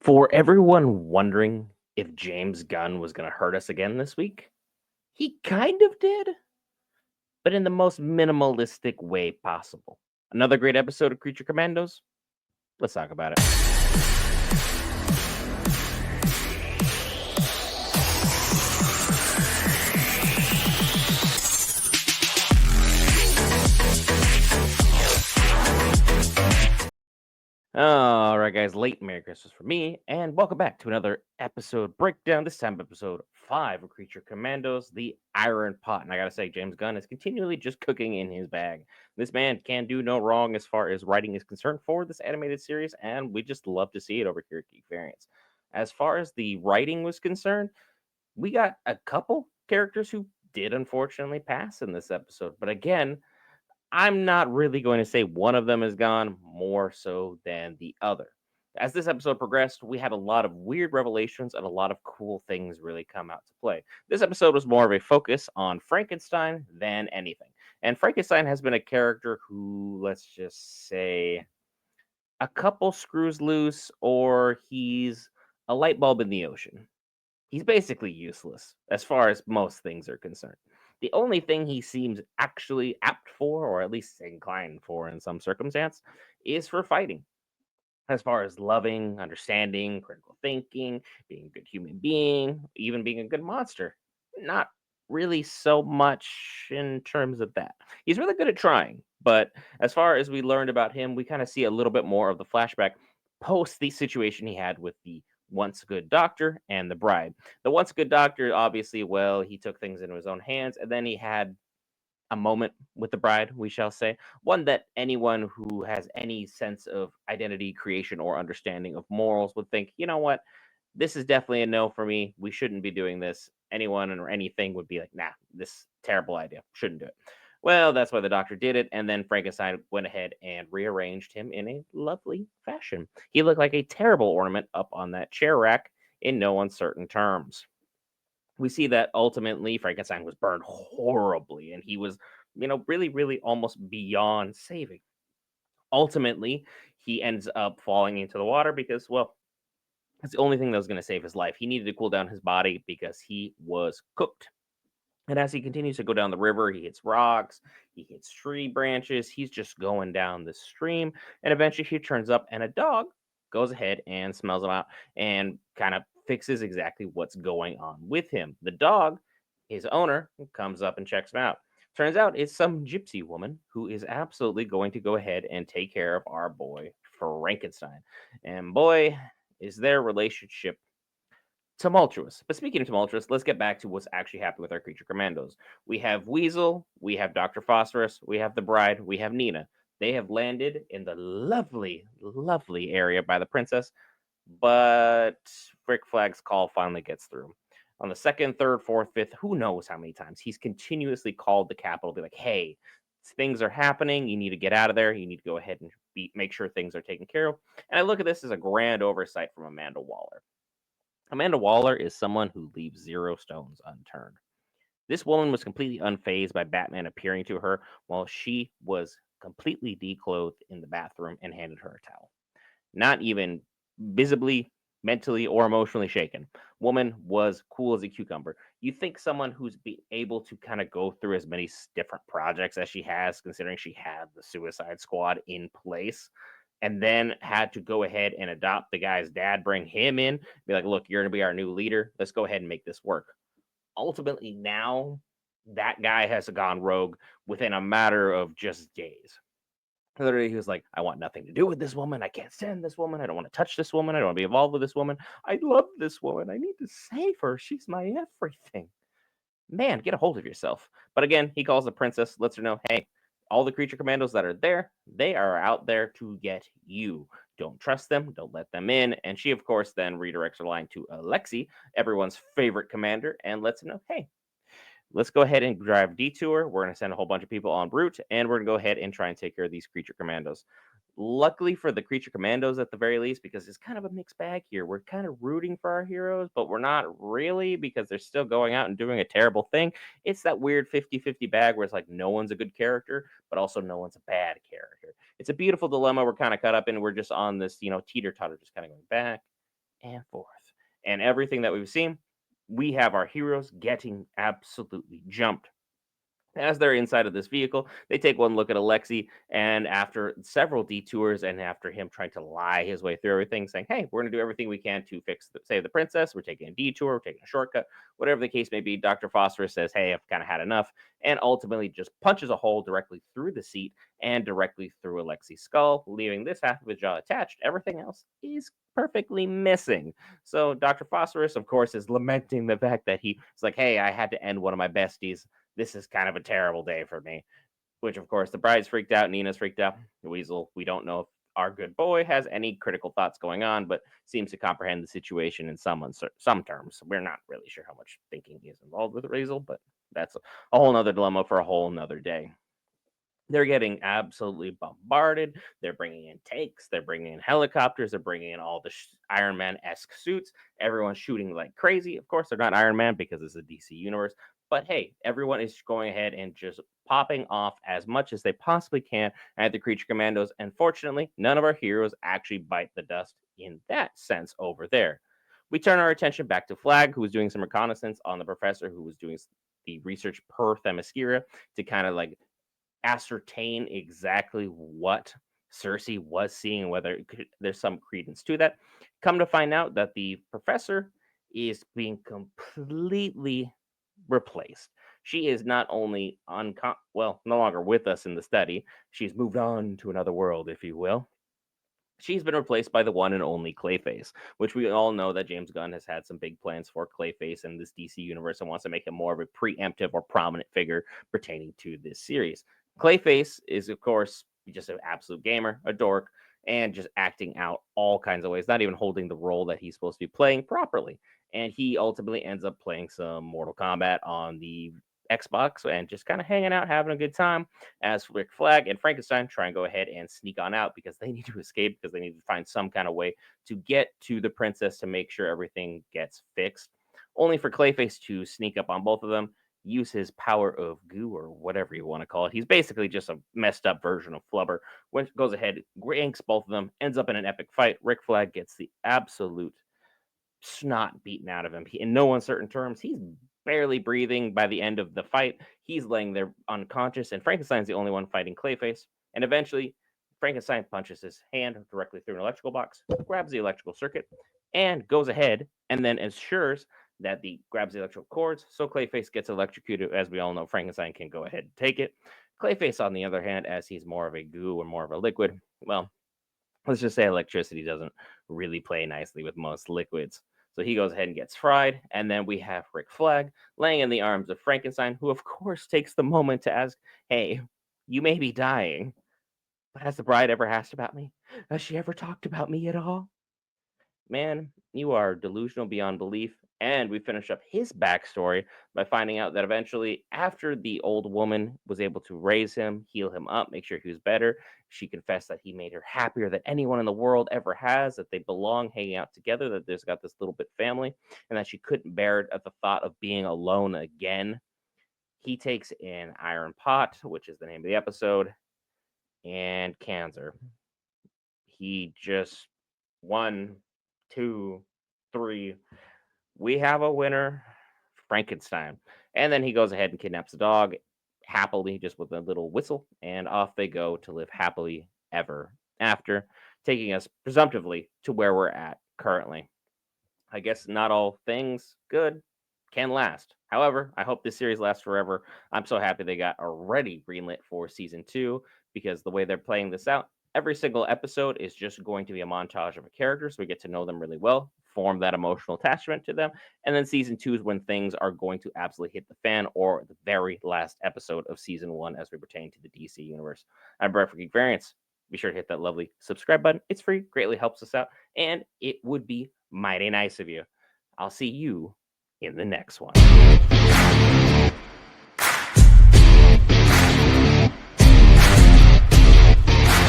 For everyone wondering if James Gunn was going to hurt us again this week, he kind of did, but in the most minimalistic way possible. Another great episode of Creature Commandos. Let's talk about it. All right, guys, late Merry Christmas for me, and welcome back to another episode breakdown. This time, episode 5 of Creature Commandos, the Iron Pot. And I gotta say, James Gunn is continually just cooking in his bag. This man can do no wrong as far as writing is concerned for this animated series, and we just love to see it over here at Geek Variants. As far as the writing was concerned, we got a couple characters who did unfortunately pass in this episode, but again, I'm not really going to say one of them is gone more so than the other. As this episode progressed, we had a lot of weird revelations and a lot of cool things really come out to play. This episode was more of a focus on Frankenstein than anything. And Frankenstein has been a character who, let's just say, a couple screws loose or he's a light bulb in the ocean. He's basically useless as far as most things are concerned. The only thing he seems actually apt for, or at least inclined for in some circumstance, is for fighting. As far as loving, understanding, critical thinking, being a good human being, even being a good monster, not really so much in terms of that. He's really good at trying, but as far as we learned about him, we kind of see a little bit more of the flashback post the situation he had with the once good doctor and the bride. The once good doctor, obviously, well, he took things into his own hands, and then he had a moment with the bride, we shall say, one that anyone who has any sense of identity creation or understanding of morals would think, you know what, this is definitely a no for me. We shouldn't be doing this. Anyone or anything would be like, nah, this terrible idea. Shouldn't do it. Well, that's why the doctor did it, and then Frankenstein went ahead and rearranged him in a lovely fashion. He looked like a terrible ornament up on that chair rack in no uncertain terms. We see that ultimately Frankenstein was burned horribly and he was, really, really almost beyond saving. Ultimately, he ends up falling into the water because, well, that's the only thing that was going to save his life. He needed to cool down his body because he was cooked. And as he continues to go down the river, he hits rocks, he hits tree branches, he's just going down the stream. And eventually he turns up, and a dog goes ahead and smells him out and kind of fixes exactly what's going on with him. The dog, his owner, comes up and checks him out. Turns out it's some gypsy woman who is absolutely going to go ahead and take care of our boy Frankenstein. And boy, is their relationship tumultuous. But speaking of tumultuous, let's get back to what's actually happening with our creature commandos. We have Weasel, we have Dr. Phosphorus, we have the bride, we have Nina. They have landed in the lovely, lovely area by the princess, but Rick Flag's call finally gets through. On the second, third, fourth, fifth, who knows how many times, he's continuously called the capital, be like, hey, things are happening. You need to get out of there. You need to go ahead and make sure things are taken care of. And I look at this as a grand oversight from Amanda Waller. Amanda Waller is someone who leaves zero stones unturned. This woman was completely unfazed by Batman appearing to her while she was completely declothed in the bathroom and handed her a towel. Not even visibly, mentally, or emotionally shaken. Woman was cool as a cucumber. You think someone who's able to kind of go through as many different projects as she has, considering she had the Suicide Squad in place, and then had to go ahead and adopt the guy's dad, bring him in, be like, look, you're going to be our new leader. Let's go ahead and make this work. Ultimately, now that guy has gone rogue within a matter of just days. Literally, he was like, I want nothing to do with this woman. I can't stand this woman. I don't want to touch this woman. I don't want to be involved with this woman. I love this woman. I need to save her. She's my everything. Man, get a hold of yourself. But again, he calls the princess, lets her know, hey, all the creature commandos that are there, they are out there to get you. Don't trust them. Don't let them in. And she, of course, then redirects her line to Alexi, everyone's favorite commander, and lets him know, hey, let's go ahead and drive detour. We're going to send a whole bunch of people en route, and we're going to go ahead and try and take care of these creature commandos. Luckily for the creature commandos at the very least, because it's kind of a mixed bag here. We're kind of rooting for our heroes, but we're not really because they're still going out and doing a terrible thing. It's that weird 50-50 bag where it's like no one's a good character, but also no one's a bad character. It's a beautiful dilemma we're kind of caught up in. We're just on this, teeter-totter, just kind of going back and forth. And everything that we've seen, we have our heroes getting absolutely jumped. As they're inside of this vehicle, they take one look at Alexei, and after several detours and after him trying to lie his way through everything, saying, "Hey, we're going to do everything we can to save the princess. We're taking a detour, we're taking a shortcut, whatever the case may be." Dr. Phosphorus says, "Hey, I've kind of had enough," and ultimately just punches a hole directly through the seat and directly through Alexei's skull, leaving this half of his jaw attached. Everything else is perfectly missing. So Dr. Phosphorus, of course, is lamenting the fact that he's like, "Hey, I had to end one of my besties. This is kind of a terrible day for me." Which, of course, the bride's freaked out, Nina's freaked out. Weasel, we don't know if our good boy has any critical thoughts going on, but seems to comprehend the situation in some terms. We're not really sure how much thinking is involved with Weasel, but that's a whole nother dilemma for a whole nother day. They're getting absolutely bombarded. They're bringing in tanks. They're bringing in helicopters. They're bringing in all the Iron Man-esque suits. Everyone's shooting like crazy. Of course, they're not Iron Man because it's a DC universe. But hey, everyone is going ahead and just popping off as much as they possibly can at the Creature Commandos. And fortunately, none of our heroes actually bite the dust in that sense over there. We turn our attention back to Flag, who was doing some reconnaissance on the professor, who was doing the research per Themyscira to kind of like ascertain exactly what Cersei was seeing and whether there's some credence to that. Come to find out that the professor is being completely replaced. She is not only no longer with us in the study. She's moved on to another world, if you will. She's been replaced by the one and only Clayface, which we all know that James Gunn has had some big plans for Clayface in this DC universe and wants to make him more of a preemptive or prominent figure pertaining to this series. Clayface is, of course, just an absolute gamer, a dork, and just acting out all kinds of ways, not even holding the role that he's supposed to be playing properly. And he ultimately ends up playing some Mortal Kombat on the Xbox and just kind of hanging out, having a good time as Rick Flag and Frankenstein try and go ahead and sneak on out because they need to escape because they need to find some kind of way to get to the princess to make sure everything gets fixed. Only for Clayface to sneak up on both of them, use his power of goo or whatever you want to call it. He's basically just a messed up version of Flubber. When goes ahead, yanks both of them, ends up in an epic fight. Rick Flag gets the absolute snot beaten out of him. In no uncertain terms, he's barely breathing by the end of the fight. He's laying there unconscious, and Frankenstein's the only one fighting Clayface. And eventually, Frankenstein punches his hand directly through an electrical box, grabs the electrical circuit, and goes ahead and then ensures that the grabs the electrical cords. So Clayface gets electrocuted. As we all know, Frankenstein can go ahead and take it. Clayface, on the other hand, as he's more of a goo or more of a liquid, well, let's just say electricity doesn't really play nicely with most liquids. So he goes ahead and gets fried. And then we have Rick Flag laying in the arms of Frankenstein, who, of course, takes the moment to ask, "Hey, you may be dying, but has the bride ever asked about me? Has she ever talked about me at all?" Man, you are delusional beyond belief. And we finish up his backstory by finding out that eventually, after the old woman was able to raise him, heal him up, make sure he was better, she confessed that he made her happier than anyone in the world ever has, that they belong hanging out together, that there's got this little bit family, and that she couldn't bear it at the thought of being alone again. He takes an iron pot, which is the name of the episode, and cans her. He just 1, 2, 3. We have a winner, Frankenstein. And then he goes ahead and kidnaps the dog happily, just with a little whistle, and off they go to live happily ever after, taking us presumptively to where we're at currently. I guess not all things good can last. However, I hope this series lasts forever. I'm so happy they got already greenlit for season 2 because the way they're playing this out, every single episode is just going to be a montage of a character, so we get to know them really well, form that emotional attachment to them, and then season 2 is when things are going to absolutely hit the fan, or the very last episode of season 1 as we pertain to the DC universe. I'm Brett for Geek Variants. Be sure to hit that lovely subscribe button. It's free, greatly helps us out, and it would be mighty nice of you. I'll see you in the next one.